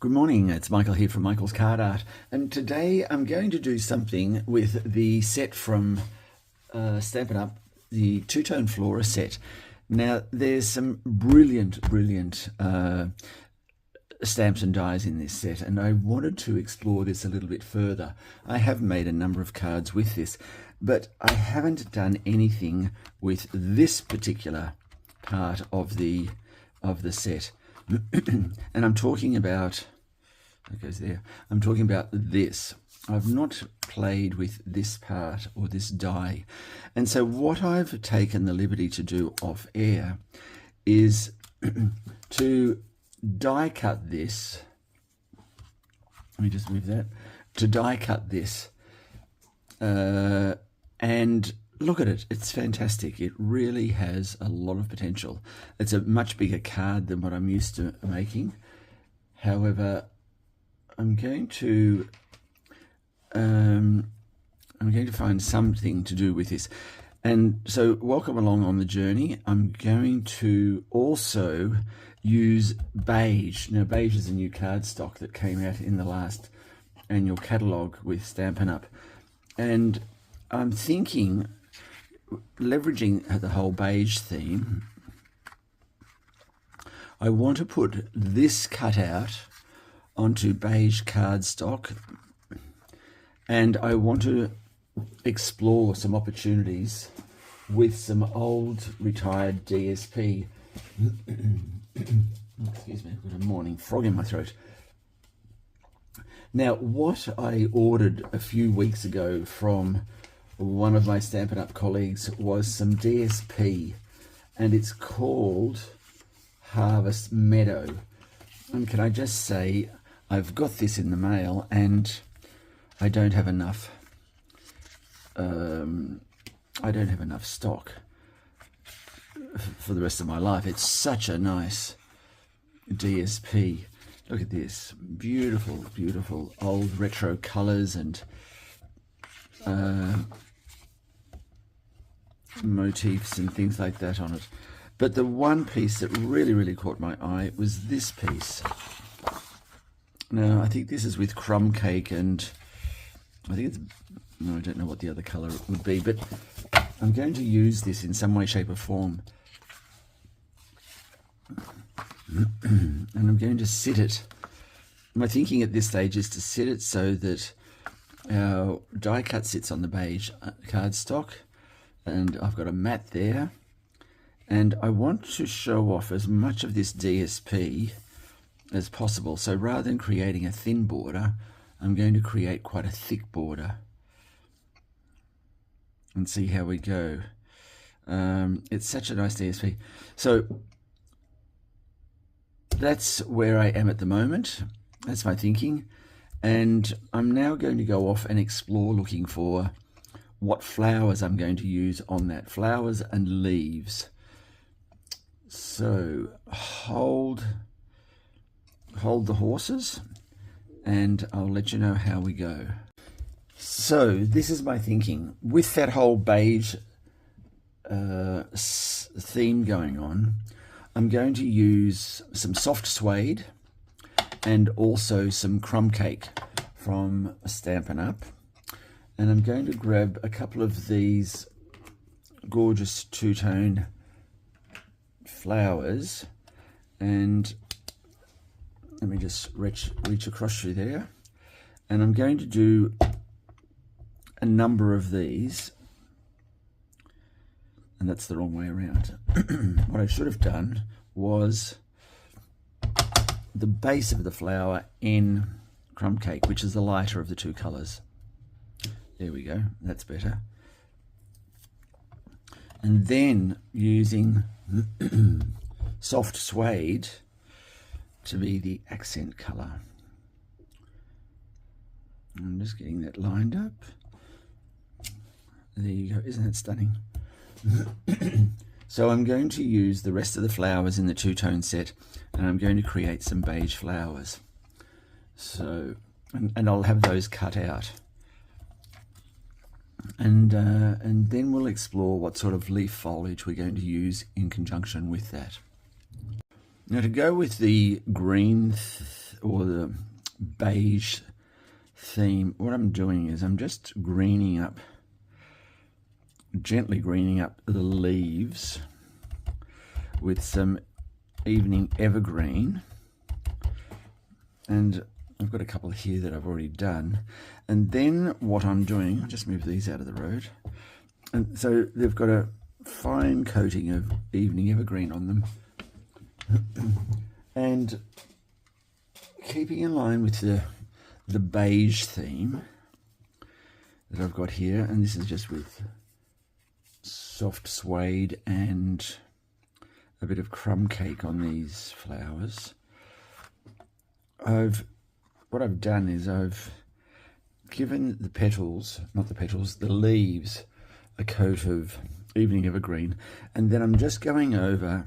Good morning, it's Michael here from Michael's Card Art, and today I'm going to do something with the set from Stampin' Up, the two-tone flora set. Now there's some brilliant stamps and dies in this set, and I wanted to explore this a little bit further. I have made a number of cards with this, but I haven't done anything with this particular part of the set. And I'm talking about, that goes there, I'm talking about this. I've not played with this part or this die. And so what I've taken the liberty to do off air is to die cut this. Let me just move that. To die cut this. And look at it, it's fantastic. It really has a lot of potential. It's a much bigger card than what I'm used to making. However, I'm going to find something to do with this. And so welcome along on the journey. I'm going to also use beige. Now beige is a new cardstock that came out in the last annual catalogue with Stampin' Up. And I'm thinking, leveraging the whole beige theme, I want to put this cutout onto beige cardstock, and I want to explore some opportunities with some old retired DSP. Excuse me, I've got a morning frog in my throat. Now, what I ordered a few weeks ago from one of my Stampin' Up colleagues was some DSP, and it's called Harvest Meadow. And can I just say, I've got this in the mail and I don't have enough stock for the rest of my life. It's such a nice DSP. Look at this, beautiful old retro colors and motifs and things like that on it. But the one piece that really caught my eye was this piece. Now I think this is with crumb cake, and I think it's, no, I don't know what the other color would be, but I'm going to use this in some way, shape or form. And I'm going to sit it. My thinking at this stage is to sit it so that our die cut sits on the beige cardstock, and I've got a mat there, and I want to show off as much of this DSP as possible. So rather than creating a thin border, I'm going to create quite a thick border and see how we go. It's such a nice DSP. So that's where I am at the moment. That's my thinking. And I'm now going to go off and explore, looking for what flowers I'm going to use on that. Flowers and leaves. So hold the horses and I'll let you know how we go. So this is my thinking. With that whole beige theme going on, I'm going to use some soft suede and also some crumb cake from Stampin' Up. And I'm going to grab a couple of these gorgeous two-tone flowers, and let me just reach across through there, and I'm going to do a number of these, and that's the wrong way around. What I should have done was the base of the flower in crumb cake, which is the lighter of the two colors. There we go, that's better. And then using soft suede to be the accent color. I'm just getting that lined up. There you go, isn't that stunning? So I'm going to use the rest of the flowers in the two-tone set, and I'm going to create some beige flowers. So, and I'll have those cut out. And then we'll explore what sort of leaf foliage we're going to use in conjunction with that. Now to go with the green or the beige theme, what I'm doing is I'm just greening up, gently greening up the leaves with some evening evergreen. And I've got a couple here that I've already done. And then what I'm doing, I'll just move these out of the road. And so they've got a fine coating of evening evergreen on them. And keeping in line with the beige theme that I've got here, and this is just with soft suede and a bit of crumb cake on these flowers. What I've done is I've given the petals, not the petals, the leaves, a coat of evening evergreen, and then I'm just going over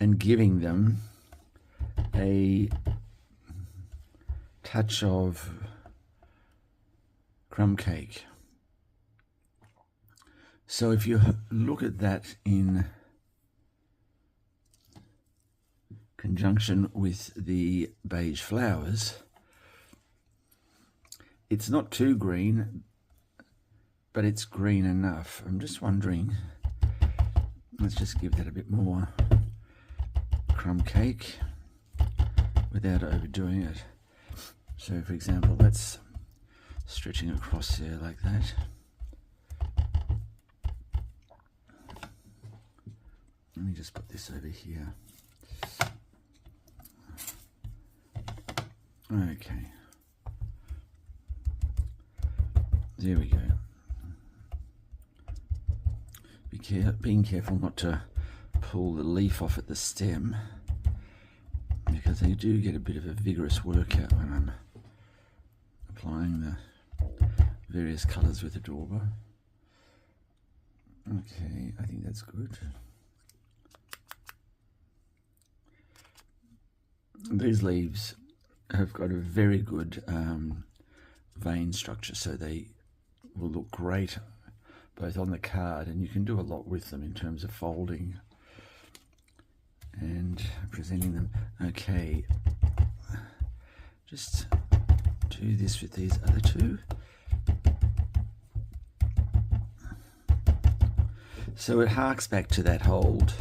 and giving them a touch of crumb cake. So if you look at that in conjunction with the beige flowers, it's not too green, but it's green enough. I'm just wondering, let's just give that a bit more crumb cake without overdoing it. So for example, that's stretching across there like that. Let me just put this over here. Okay. There we go. Being careful not to pull the leaf off at the stem, because they do get a bit of a vigorous workout when I'm applying the various colours with the dauber. Okay, I think that's good. These leaves have got a very good vein structure, so they will look great both on the card, and you can do a lot with them in terms of folding and presenting them. Okay, just do this with these other two. So it harks back to that old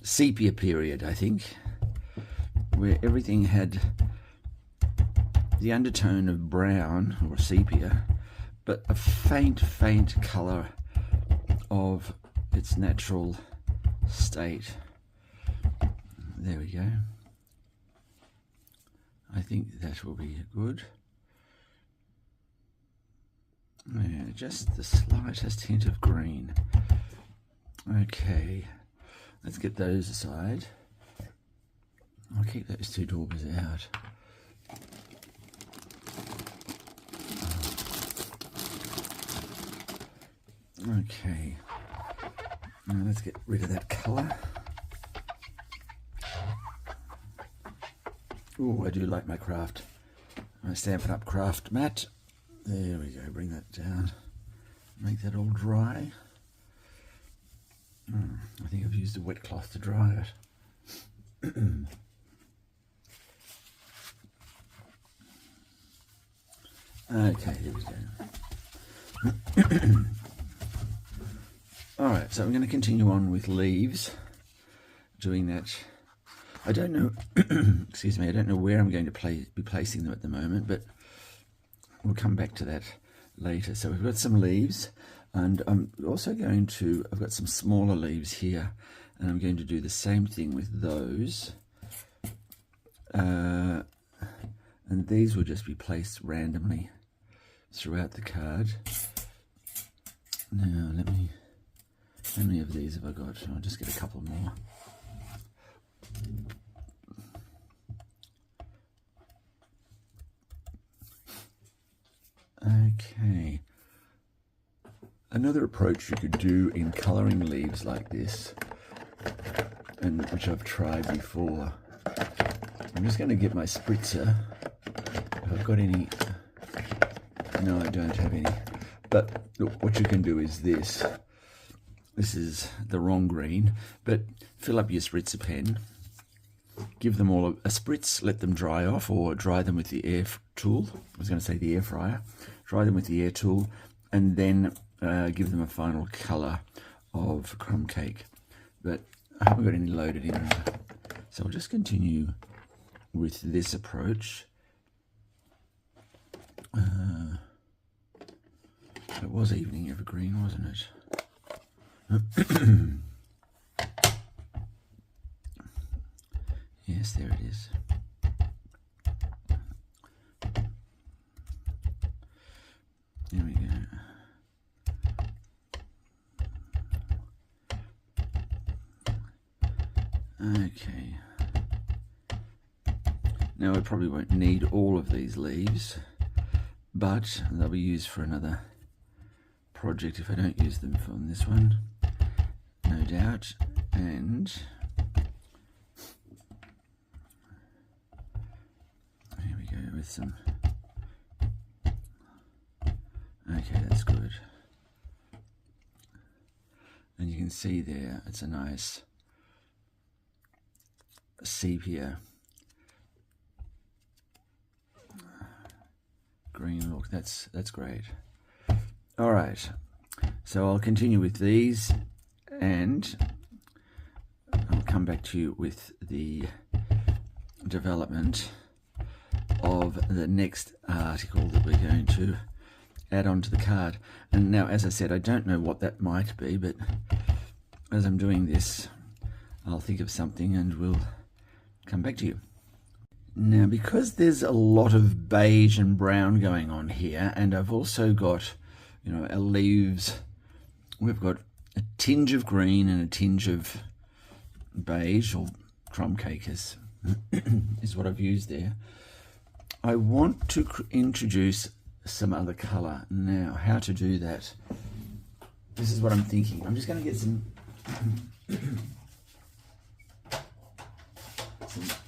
sepia period, I think, where everything had the undertone of brown or sepia, but a faint colour of its natural state. There we go. I think that will be good. Yeah, just the slightest hint of green. Okay, let's get those aside. I'll keep those two daubers out. Okay, now let's get rid of that colour. Oh, I do like my craft, my Stampin' Up! Craft mat. There we go, bring that down, make that all dry. I think I've used a wet cloth to dry it. Okay, here we go. Alright, so I'm going to continue on with leaves, doing that. I don't know, excuse me, I don't know where I'm going to be placing them at the moment, but we'll come back to that later. So we've got some leaves, and I'm also going to, I've got some smaller leaves here, and I'm going to do the same thing with those. And these will just be placed randomly throughout the card. Now, how many of these have I got? I'll just get a couple more. Okay. Another approach you could do in colouring leaves like this, and which I've tried before. I'm just going to get my spritzer. If I've got any, no, I don't have any. But look, what you can do is this. This is the wrong green, but fill up your spritzer pen give them all a spritz, let them dry off, or dry them with the air tool. I was going to say the air fryer. Dry them with the air tool, and then give them a final colour of crumb cake. But I haven't got any loaded in there. So I'll just continue with this approach. It was Evening Evergreen, wasn't it? Yes, there it is. There we go. Okay. Now I probably won't need all of these leaves, but they'll be used for another project if I don't use them from this one, no doubt. And here we go with some. Okay, that's good. And you can see there, it's a nice sepia green look. That's great. All right, so I'll continue with these, and I'll come back to you with the development of the next article that we're going to add onto the card. And now, as I said, I don't know what that might be, but as I'm doing this, I'll think of something and we'll come back to you. Now, because there's a lot of beige and brown going on here, and I've also got, you know, our leaves, we've got a tinge of green and a tinge of beige, or crumb cake is what I've used there. I want to introduce some other colour. Now, how to do that? This is what I'm thinking. I'm just going to get some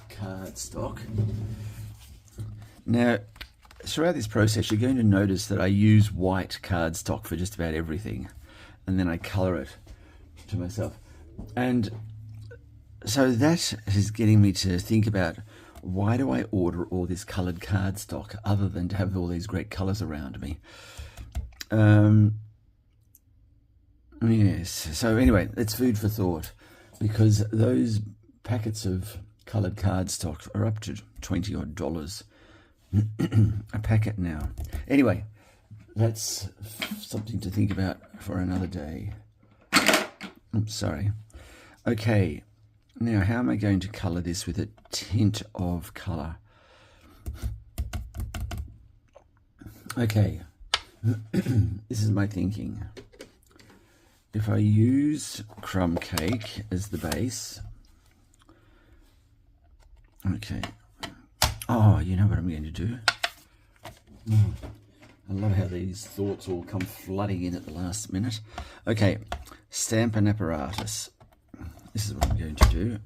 cardstock. Now, throughout this process, you're going to notice that I use white cardstock for just about everything, and then I colour it to myself. And so that is getting me to think about, why do I order all this coloured cardstock other than to have all these great colours around me? Yes, so anyway, it's food for thought, because those packets of coloured cardstock are up to $20 odd a packet now. Anyway, that's something to think about for another day. Oops, sorry. Okay, now how am I going to colour this with a tint of colour? Okay, this is my thinking. If I use crumb cake as the base, okay. Oh, you know what I'm going to do? I love how these thoughts all come flooding in at the last minute. Okay, Stampin' Apparatus. This is what I'm going to do.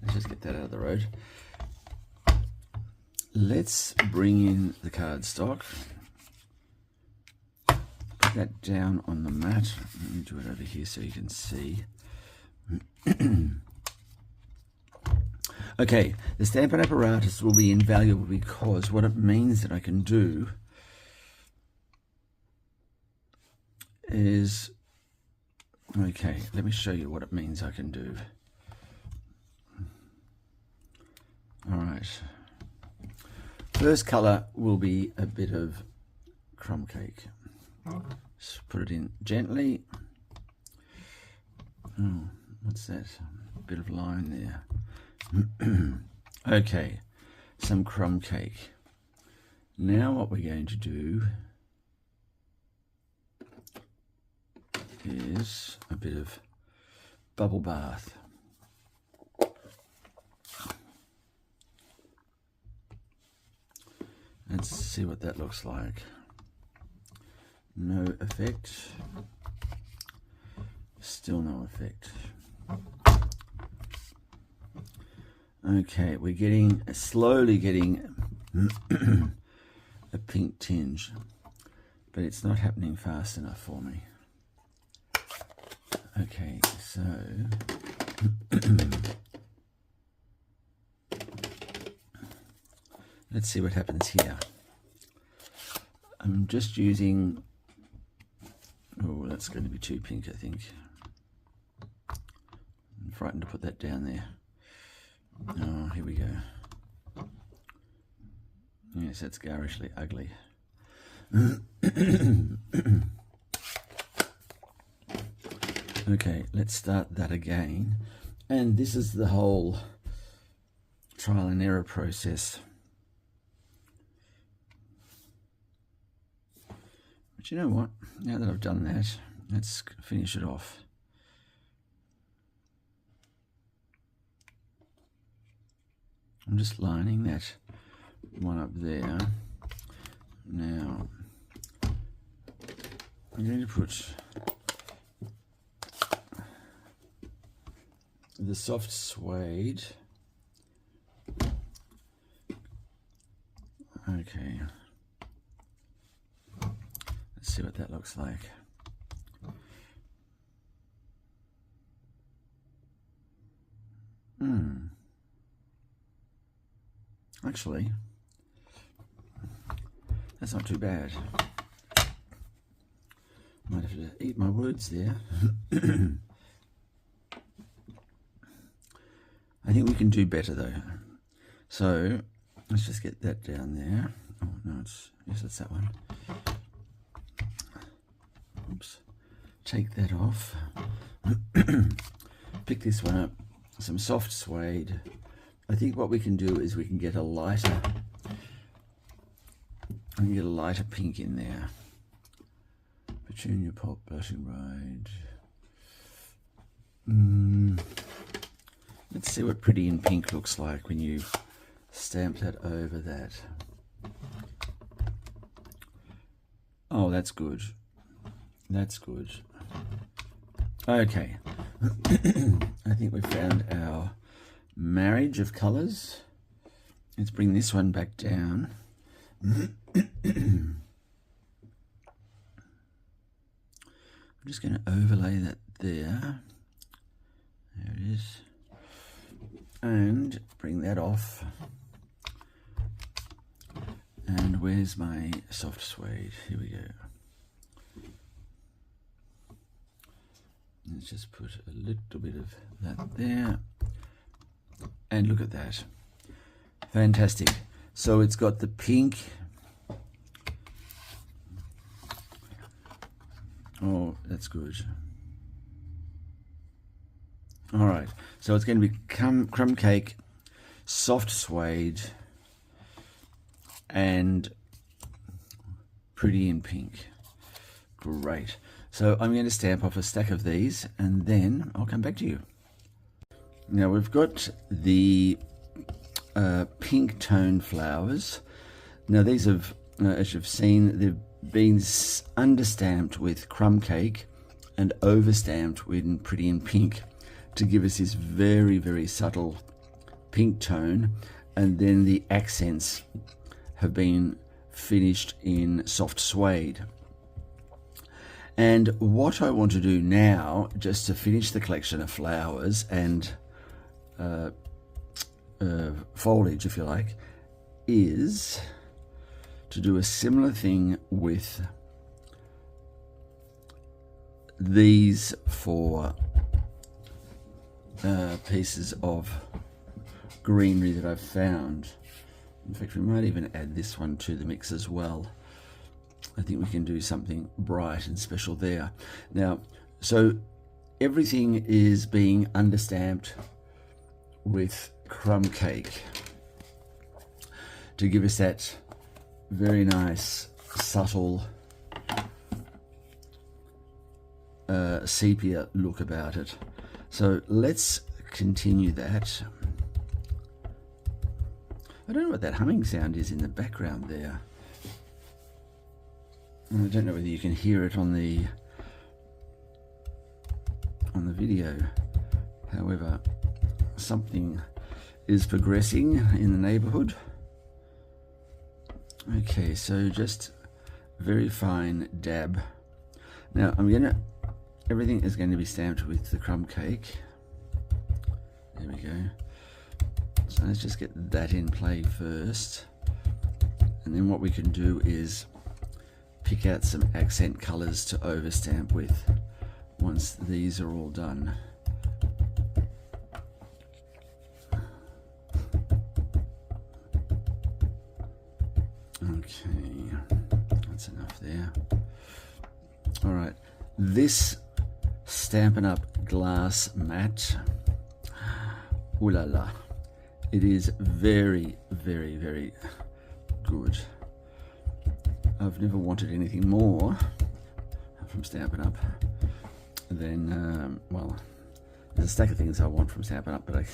Let's just get that out of the road. Let's bring in the cardstock. Put that down on the mat. Let me do it over here so you can see. Okay, the Stampin' Apparatus will be invaluable because what it means that I can do is, okay, let me show you what it means I can do. All right. First colour will be a bit of crumb cake. Just put it in gently. Oh, what's that? A bit of line there. Okay, some crumb cake. Now what we're going to do is a bit of bubble bath. Let's see what that looks like. No effect. Still no effect. Okay, we're getting, slowly getting a pink tinge, but it's not happening fast enough for me. Okay, so Let's see what happens here. I'm just using, oh, that's going to be too pink, I think. I'm frightened to put that down there. Oh, here we go. Yes, that's garishly ugly. Okay, let's start that again. And this is the whole trial and error process. But you know what? Now that I've done that, let's finish it off. I'm just lining that one up there. Now, I'm going to put the soft suede. Okay. Let's see what that looks like. Actually, that's not too bad. Might have to eat my words there. I think we can do better though. So let's just get that down there. Oh no, yes, it's that one. Oops. Take that off. Pick this one up. Some soft suede. I think what we can do is we can get a lighter. I can get a lighter pink in there. Petunia pulp blushing bride. Let's see what pretty in pink looks like when you stamp that over that. Oh, that's good. That's good. Okay. I think we've found our marriage of colours. Let's bring this one back down. I'm just going to overlay that there. There it is. And bring that off. And where's my soft suede? Here we go. Let's just put a little bit of that there. And look at that. Fantastic. So it's got the pink. Oh, that's good. All right. So it's going to be crumb cake, soft suede, and pretty in pink. Great. So I'm going to stamp off a stack of these and then I'll come back to you. Now we've got the pink tone flowers. Now these have, as you've seen, they've been understamped with crumb cake and overstamped with pretty in pink to give us this very, very subtle pink tone, and then the accents have been finished in soft suede. And what I want to do now, just to finish the collection of flowers and foliage, if you like, is to do a similar thing with these four pieces of greenery that I've found. In fact, we might even add this one to the mix as well. I think we can do something bright and special there. Now, so everything is being understamped with crumb cake to give us that very nice, subtle sepia look about it. So let's continue that. I don't know what that humming sound is in the background there. I don't know whether you can hear it on the video. However, something is progressing in the neighborhood. Okay, so just very fine dab. Now everything is going to be stamped with the crumb cake. There we go. So let's just get that in play first. And then what we can do is pick out some accent colors to overstamp with once these are all done. Okay, that's enough there. All right, this Stampin' Up! Glass mat, ooh la la, it is very, very, very good. I've never wanted anything more from Stampin' Up! Than, well, there's a stack of things I want from Stampin' Up!, but I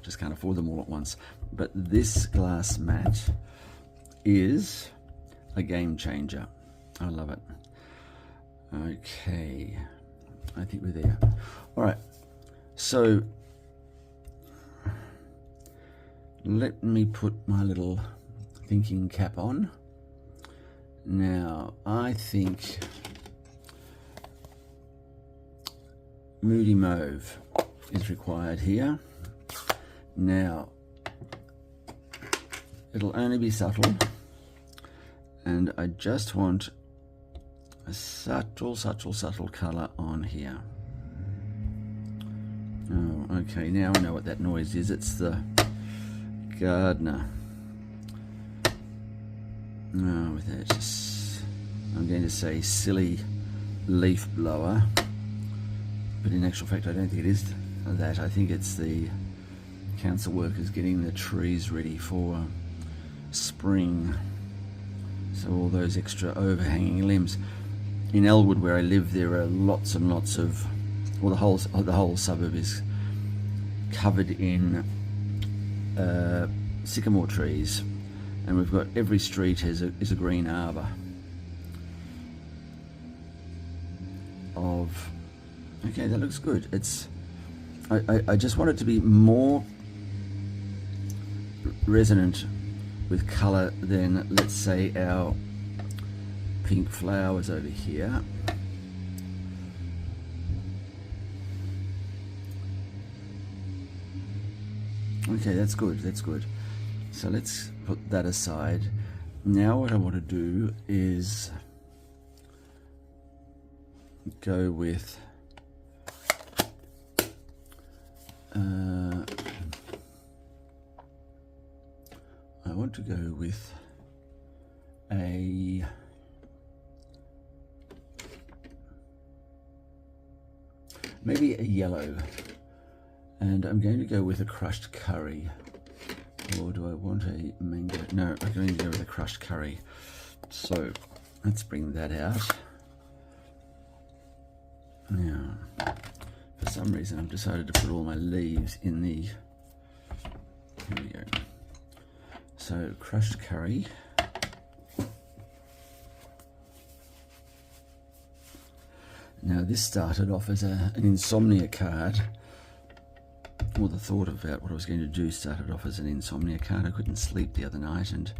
just can't afford them all at once. But this glass mat is a game changer. I love it. Okay, I think we're there. All right, so let me put my little thinking cap on. Now, I think Moody Mauve is required here. Now, it'll only be subtle, and I just want a subtle, subtle, subtle color on here. Oh, okay, now I know what that noise is. It's the gardener. Oh, with that, just, I'm going to say silly leaf blower, but in actual fact I don't think it is that. I think it's the council workers getting the trees ready for spring. So all those extra overhanging limbs. In Elwood, where I live, there are lots and lots of, well, the whole suburb is covered in sycamore trees, and we've got every street is a green arbor of. Okay, that looks good. It's. I just want it to be more resonant with color than, let's say, our pink flowers over here. Okay, that's good, that's good. So let's put that aside. Now what I want to do is go with I want to go with a maybe a yellow, and I'm going to go with a crushed curry. Or do I want a mango? No, I'm going to go with a crushed curry. So let's bring that out. Now, for some reason I've decided to put all my leaves in the, here we go. So crushed curry. Now this started off as an insomnia card. Well, the thought about what I was going to do started off as an insomnia card. I couldn't sleep the other night, and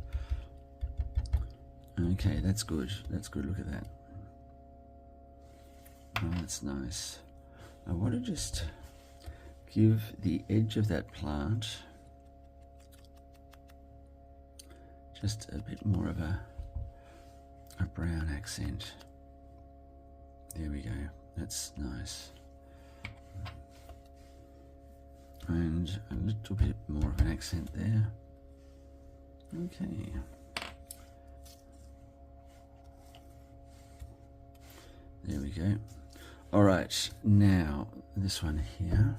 okay, that's good. That's good. Look at that. Oh, that's nice. I want to just give the edge of that plant just a bit more of a brown accent. There we go. That's nice. And a little bit more of an accent there. Okay. There we go. All right, now this one here.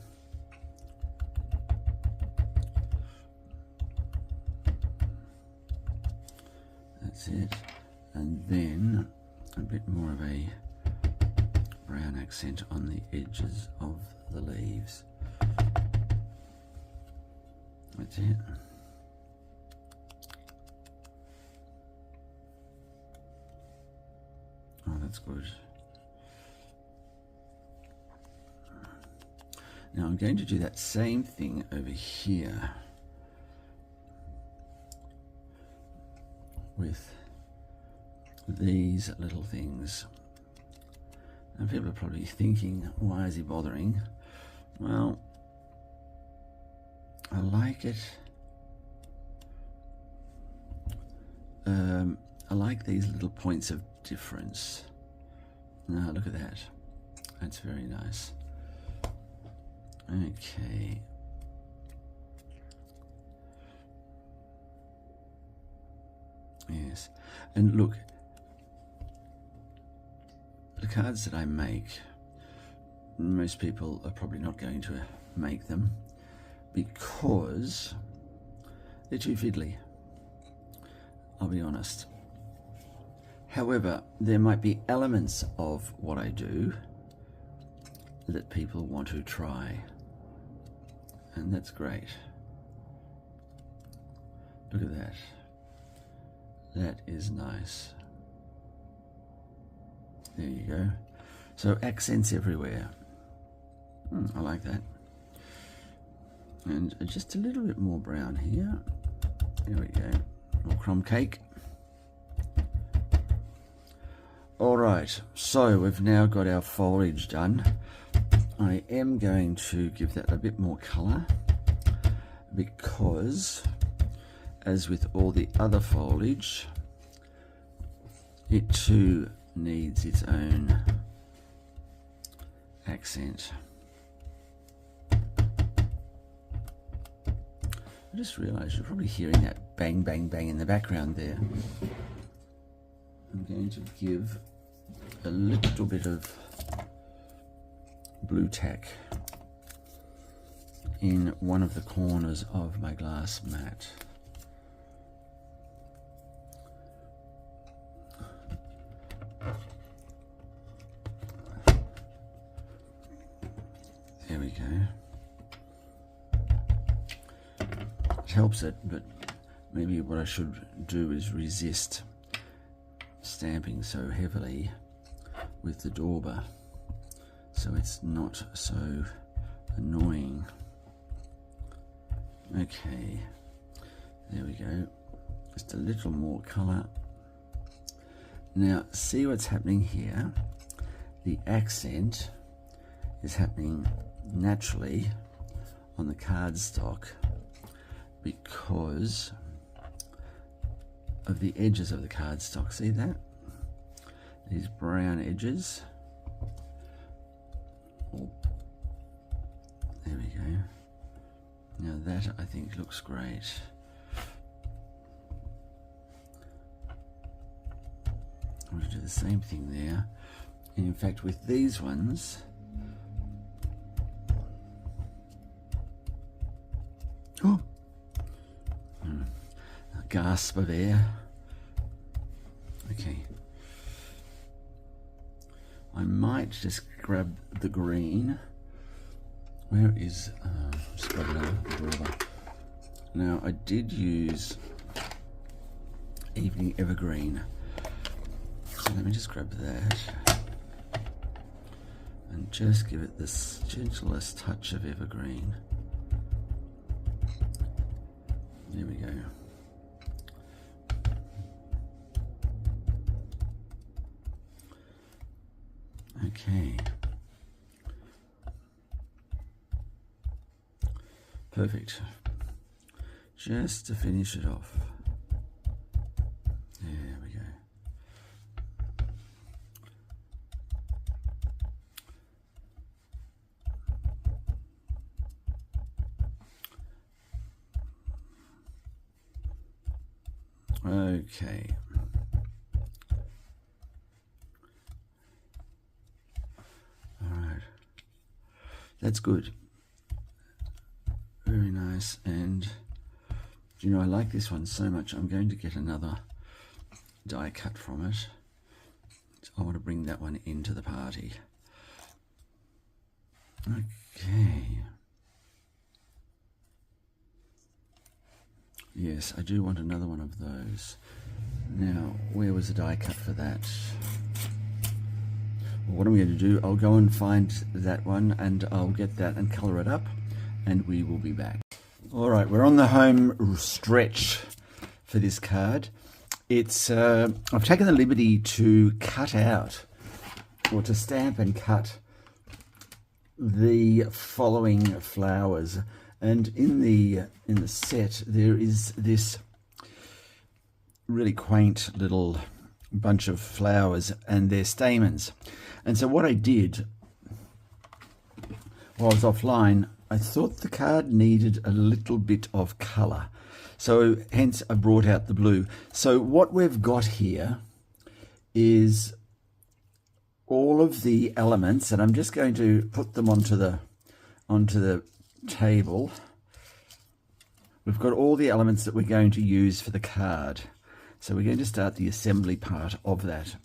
That's it. And then a bit more of a brown accent on the edges of the leaves. That's it. Oh, that's good. Now I'm going to do that same thing over here with these little things. And people are probably thinking, why is he bothering? Well, I like it I like these little points of difference. Now look at that. That's very nice. Okay. Yes. And look, the cards that I make, most people are probably not going to make them because they're too fiddly. I'll be honest. However, there might be elements of what I do that people want to try, and that's great. Look at that. That is nice. There you go. So accents everywhere. I like that. And just a little bit more brown here. There we go. More crumb cake. All right, so we've now got our foliage done. I am going to give that a bit more colour because, as with all the other foliage, it too needs its own accent. I just realised you're probably hearing that bang, bang, bang in the background there. I'm going to give a little bit of blue tack in one of the corners of my glass mat. There we go. It helps it, but maybe what I should do is resist stamping so heavily with the dauber so it's not so annoying. Okay, there we go. Just a little more colour. Now see what's happening here. The accent is happening naturally on the cardstock because of the edges of the cardstock. See that? These brown edges. Oh, there we go. Now that I think looks great. I'm going to do the same thing there. And in fact, with these ones, oh, a gasp of air. Okay. I might just grab the green. Where is, just grab another rubber. Now I did use Evening Evergreen. So let me just grab that and just give it this gentlest touch of evergreen. There we go. Okay. Perfect. Just to finish it off. There we go. Okay. All right. That's good. Very nice. And you know, I like this one so much, I'm going to get another die cut from it. I want to bring that one into the party. Okay. Yes, I do want another one of those. Now, where was the die cut for that? Well, what I'm going to do, I'll go and find that one and I'll get that and colour it up and we will be back. All right, we're on the home stretch for this card. It's I've taken the liberty to cut out, or to stamp and cut, the following flowers. And in the set there is this really quaint little bunch of flowers and their stamens. And so what I did while I was offline, I thought the card needed a little bit of colour. So hence I brought out the blue. So what we've got here is all of the elements, and I'm just going to put them onto the table. We've got all the elements that we're going to use for the card. So we're going to start the assembly part of that.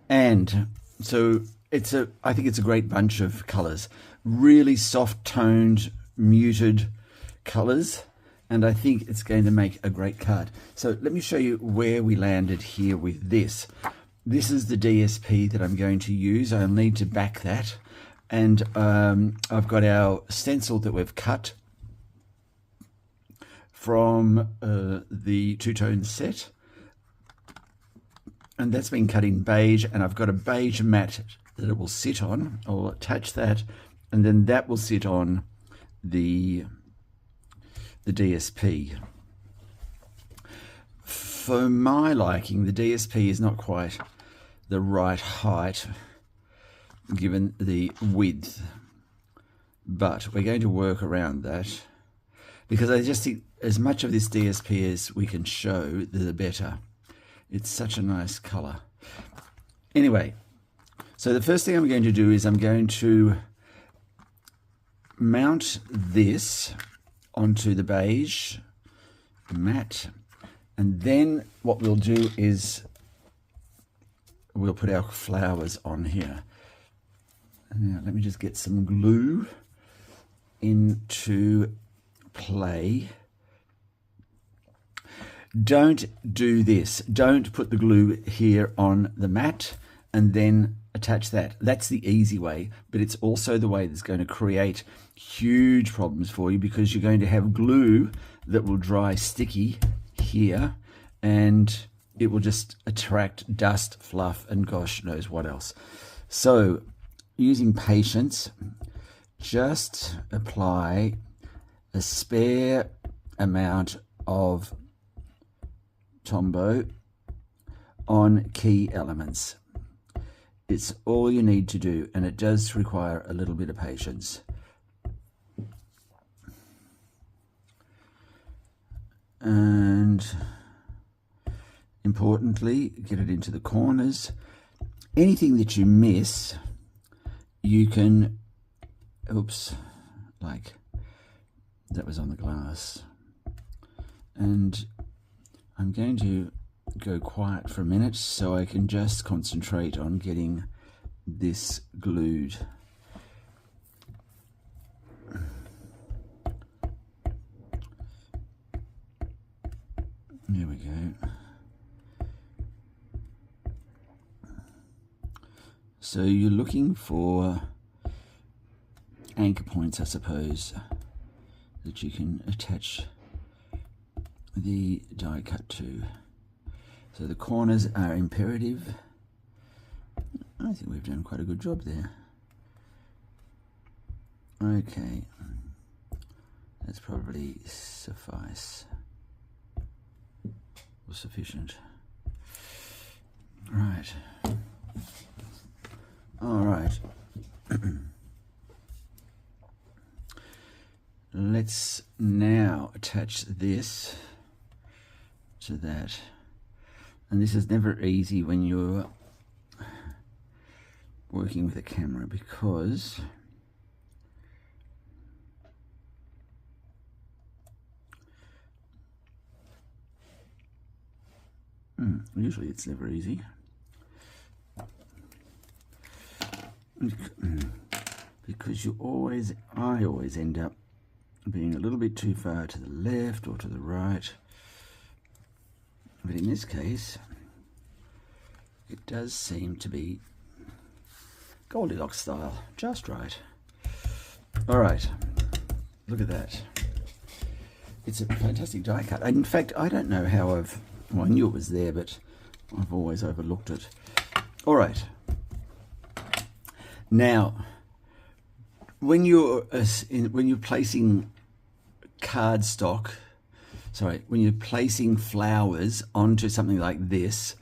And so I think it's a great bunch of colours. Really soft toned, muted colours. And I think it's going to make a great card. So let me show you where we landed here with this. This is the DSP that I'm going to use. I'll need to back that. And I've got our stencil that we've cut from the two-tone set. And that's been cut in beige. And I've got a beige mat that it will sit on. I'll attach that. And then that will sit on the DSP. For my liking, the DSP is not quite the right height given the width, but we're going to work around that because I just think as much of this DSP as we can show, the better. It's such a nice color. Anyway, so the first thing I'm going to do is I'm going to mount this onto the beige mat, and then what we'll do is we'll put our flowers on here. Now let me just get some glue into play. Don't do this. Don't put the glue here on the mat and then attach that. That's the easy way, but it's also the way that's going to create huge problems for you because you're going to have glue that will dry sticky here and it will just attract dust, fluff, and gosh knows what else. So using patience, just apply a spare amount of Tombow on key elements. It's all you need to do, and it does require a little bit of patience. And importantly, get it into the corners. Anything that you miss, you can, oops, like that was on the glass. And I'm going to go quiet for a minute so I can just concentrate on getting this glued. There we go. So you're looking for anchor points, I suppose, that you can attach the die cut to. So the corners are imperative. I think we've done quite a good job there. Okay, that's probably suffice or sufficient. Right. All right. Let's now attach this to that. And this is never easy when you're working with a camera because usually it's never easy. Because I always end up being a little bit too far to the left or to the right. But in this case, it does seem to be Goldilocks style, just right. All right, look at that. It's a fantastic die cut. In fact, I don't know how well, I knew it was there, but I've always overlooked it. All right. Now, when you're placing cardstock when you're placing flowers onto something like this,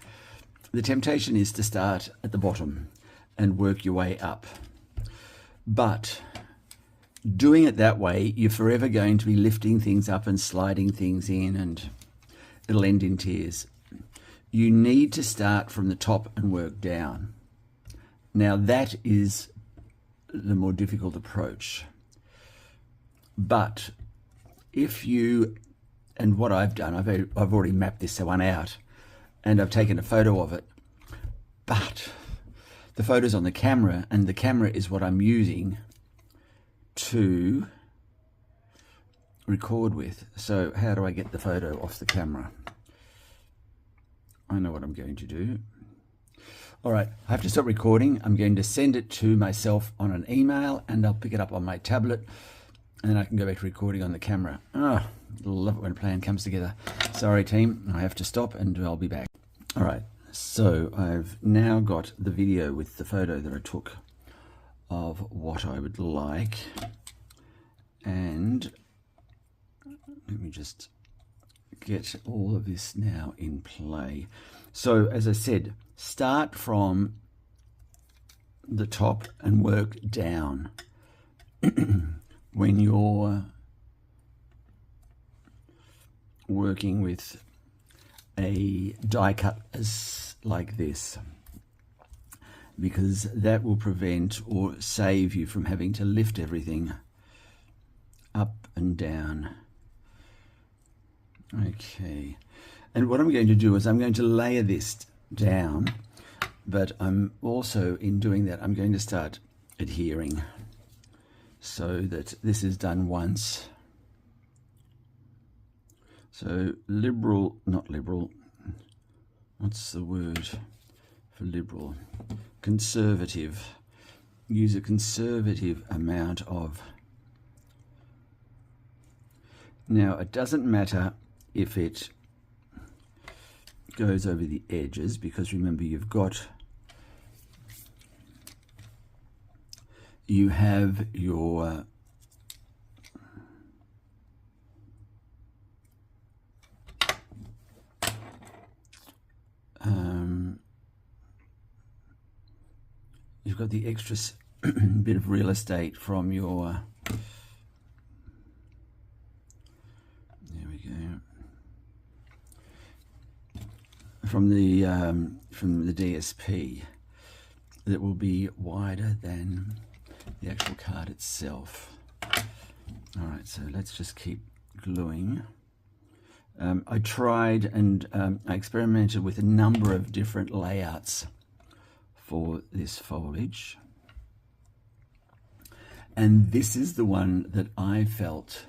the temptation is to start at the bottom and work your way up. But doing it that way, you're forever going to be lifting things up and sliding things in, and it'll end in tears. You need to start from the top and work down. Now that is the more difficult approach. But if you, and what I've done, I've already mapped this one out and I've taken a photo of it, but the photo's on the camera, and the camera is what I'm using to record with. So how do I get the photo off the camera? I know what I'm going to do. All right, I have to stop recording. I'm going to send it to myself on an email, and I'll pick it up on my tablet, and then I can go back to recording on the camera. Oh, love it when a plan comes together. Sorry, team, I have to stop, and I'll be back. All right, so I've now got the video with the photo that I took of what I would like, and let me just get all of this now in play. So as I said, start from the top and work down. When you're working with a die cut as like this, because that will prevent or save you from having to lift everything up and down. Okay, and what I'm going to do is I'm going to layer this down, but I'm also, in doing that, I'm going to start adhering so that this is done once. So not liberal, what's the word for liberal? Conservative. Use a conservative amount of. Now, it doesn't matter if it goes over the edges, because remember, you have your you've got the extra bit of real estate from your there we go, from the DSP, that will be wider than the actual card itself. All right, so let's just keep gluing. I tried and I experimented with a number of different layouts for this foliage, and this is the one that I felt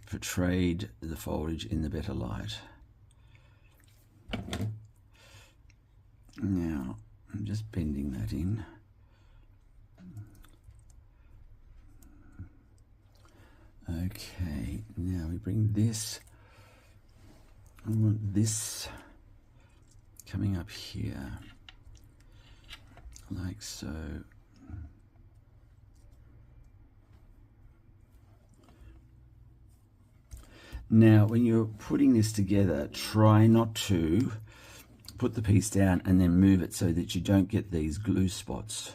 portrayed the foliage in the better light. Now I'm just bending that in. Okay, now we bring this, I want this coming up here, like so. Now, when you're putting this together, try not to put the piece down and then move it so that you don't get these glue spots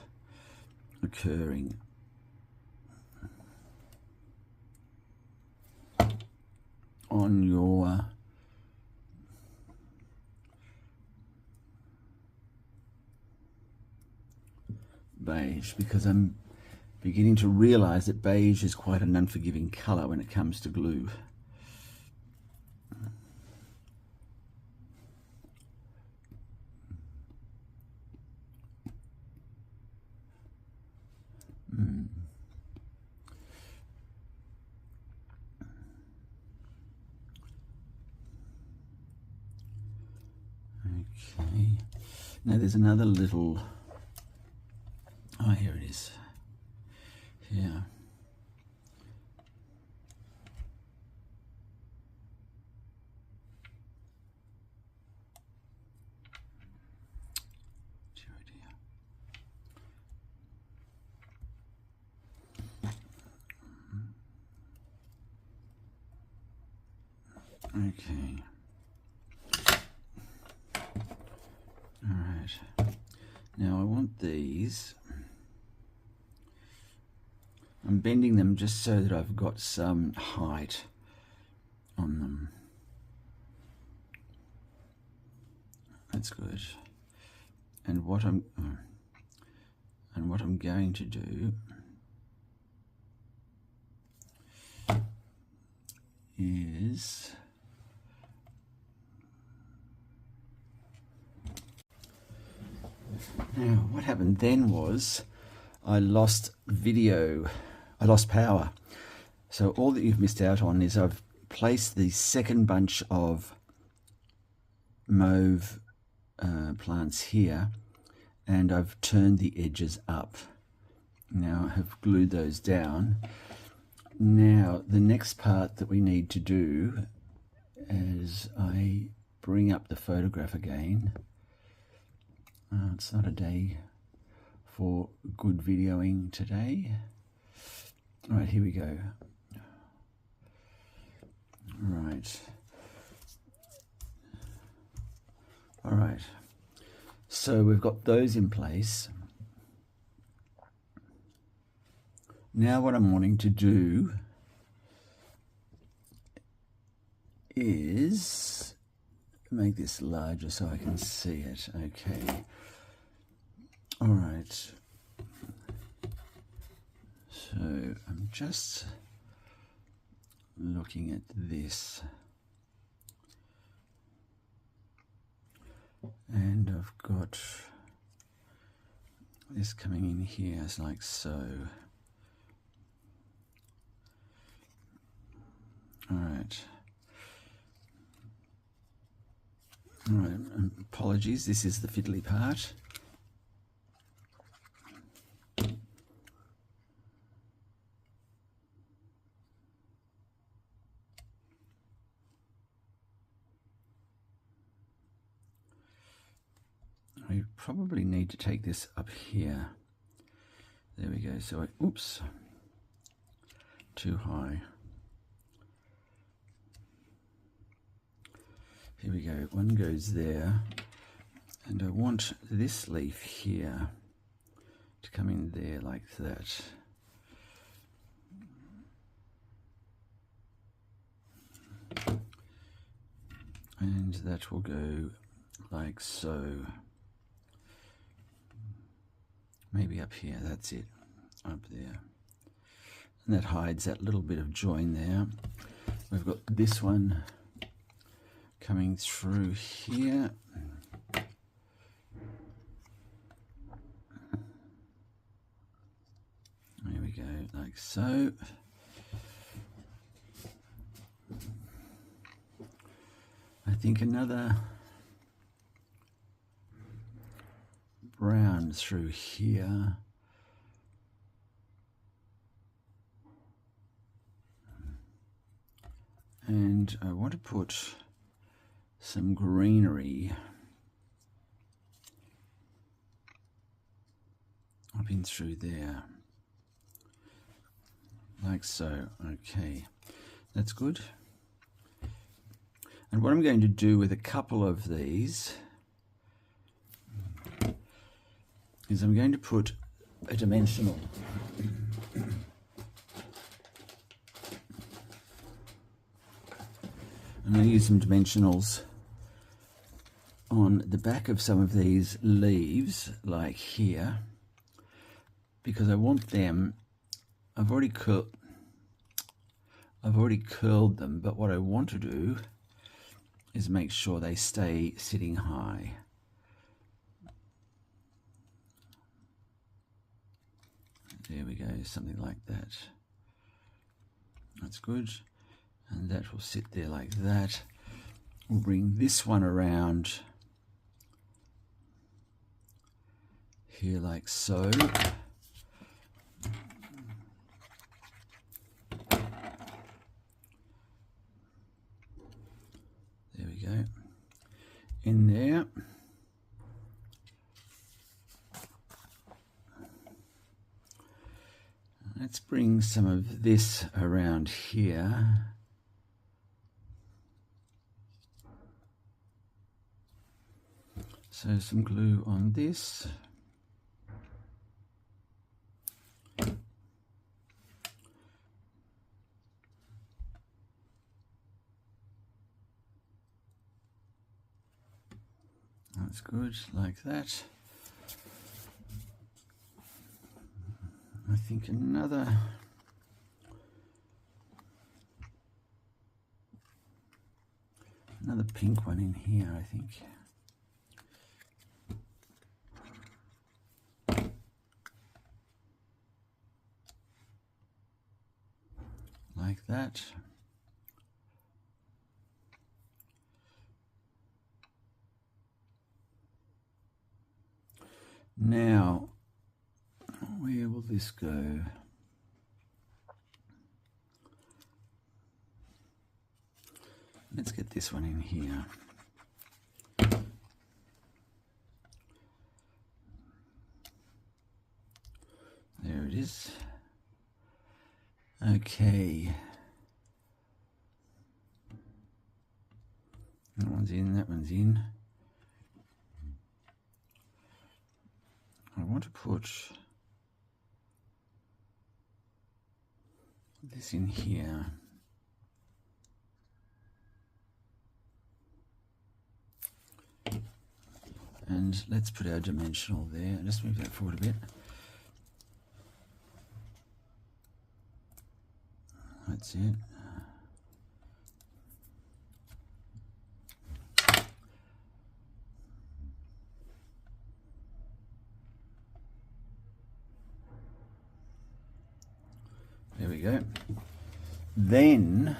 occurring. On your beige, because I'm beginning to realize that beige is quite an unforgiving color when it comes to glue. Okay, now there's another little, oh, here it is, here. Okay. All right. Now I want these. I'm bending them just so that I've got some height on them. That's good. And what I'm going to do is now what happened then was I lost power. So all that you've missed out on is I've placed the second bunch of mauve plants here, and I've turned the edges up. Now I have glued those down. Now the next part that we need to do, as I bring up the photograph again, it's not a day for good videoing today. All right, here we go. Right. All right. So we've got those in place. Now what I'm wanting to do is make this larger so I can see it. Okay. All right. So I'm just looking at this. And I've got this coming in here, it's like so. All right. All right, apologies, this is the fiddly part. We probably need to take this up here. There we go. So, oops, too high. Here we go. One goes there, and I want this leaf here to come in there like that. And that will go like so. Maybe up here, that's it, up there. And that hides that little bit of join there. We've got this one coming through here. There we go, like so. I think another brown through here. And I want to put some greenery up in through there, like so. Okay, that's good. And what I'm going to do with a couple of these is I'm going to put a dimensional. I'm going to use some dimensionals on the back of some of these leaves, like here, because I want them, I've already curled them, but what I want to do is make sure they stay sitting high. There we go, something like that. That's good. And that will sit there like that. We'll bring this one around here like so. There we go. In there. Let's bring some of this around here. So some glue on this. That's good, like that. I think another pink one in here, I think. Like that. Now, where will this go? Let's get this one in here. There it is. Okay. That one's in, that one's in. I want to put this in here. And let's put our dimensional there. Just move that forward a bit. That's it. There we go. Then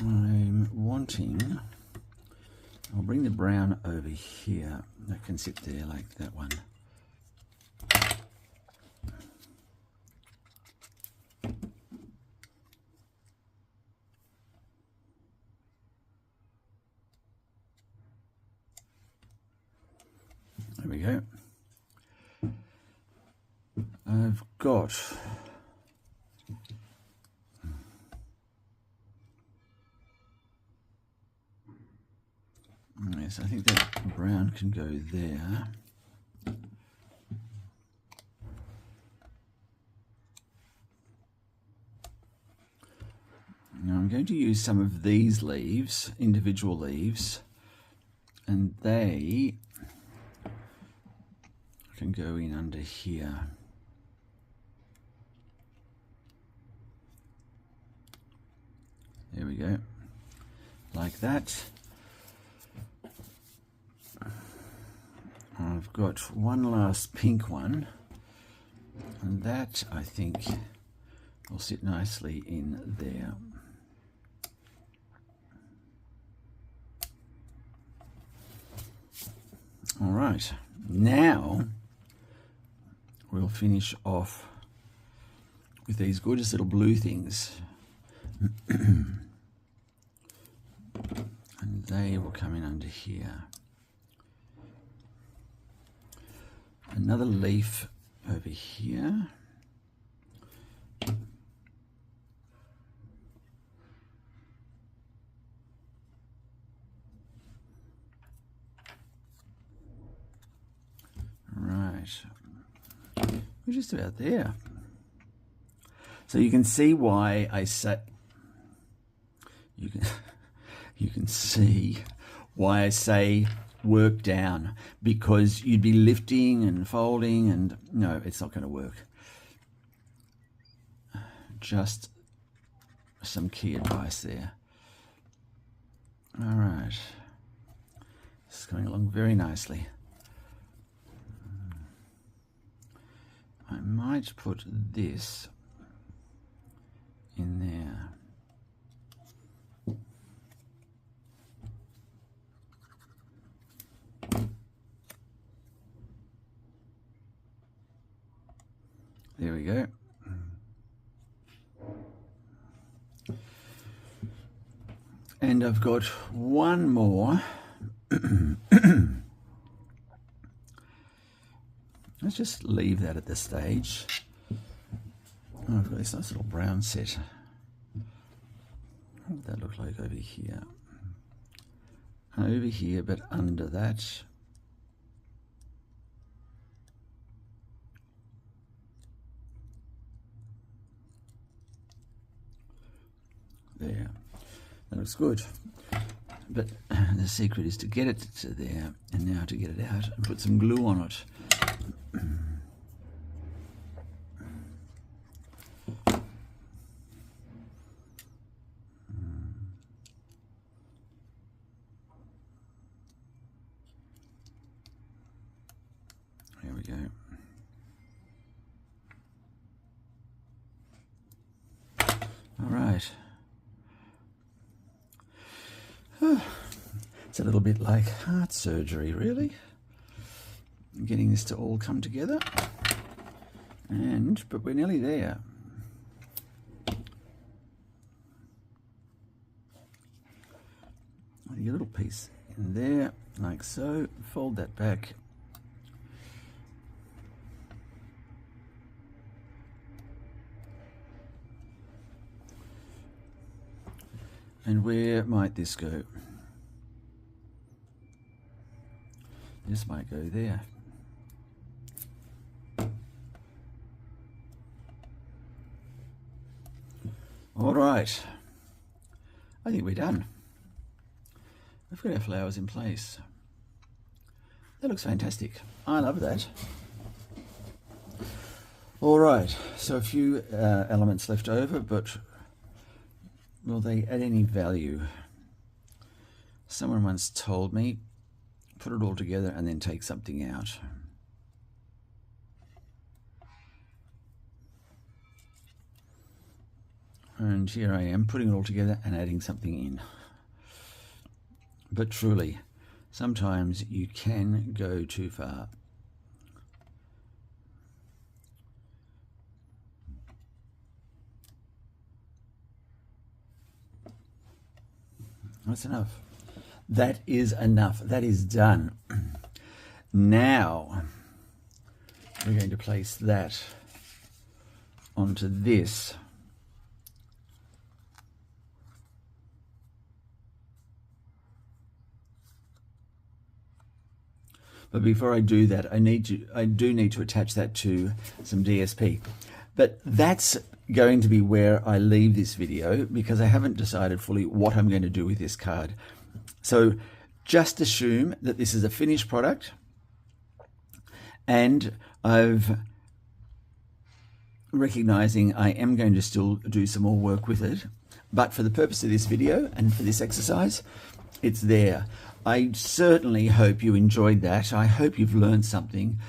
I'm wanting, I'll bring the brown over here. That can sit there like that one. There we go. I've got yes, I think that brown can go there. Now I'm going to use some of these leaves, individual leaves, and they can go in under here. There we go, like that. I've got one last pink one, and that I think will sit nicely in there. All right, now we'll finish off with these gorgeous little blue things. And they will come in under here. Another leaf over here. Right. We're just about there. So you can see why I say you can see why I say work down, because you'd be lifting and folding, and no, it's not going to work. Just some key advice there. All right, this is going along very nicely. I might put this in there. There we go. And I've got one more. Let's just leave that at this stage. Oh, I've got this nice little brown set. What would that look like over here? over here, but under that. There, that looks good. But the secret is to get it to there, and now to get it out and put some glue on it. There we go. All right. It's a little bit like heart surgery, really. Getting this to all come together. But we're nearly there. A little piece in there, like so. Fold that back. And where might this go? This might go there. All right. I think we're done. We've got our flowers in place. That looks fantastic. I love that. All right. So a few elements left over, but will they add any value? Someone once told me, put it all together and then take something out. And here I am putting it all together and adding something in. But truly, sometimes you can go too far. That's enough. That is enough. That is done. Now, we're going to place that onto this. But before I do that, I do need to attach that to some DSP. But that's going to be where I leave this video, because I haven't decided fully what I'm going to do with this card. So just assume that this is a finished product, and recognizing I am going to still do some more work with it. But for the purpose of this video and for this exercise, it's there. I certainly hope you enjoyed that. I hope you've learned something.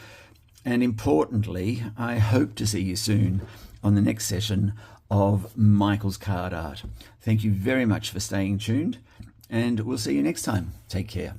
And importantly, I hope to see you soon on the next session of Michael's Card Art. Thank you very much for staying tuned, and we'll see you next time. Take care.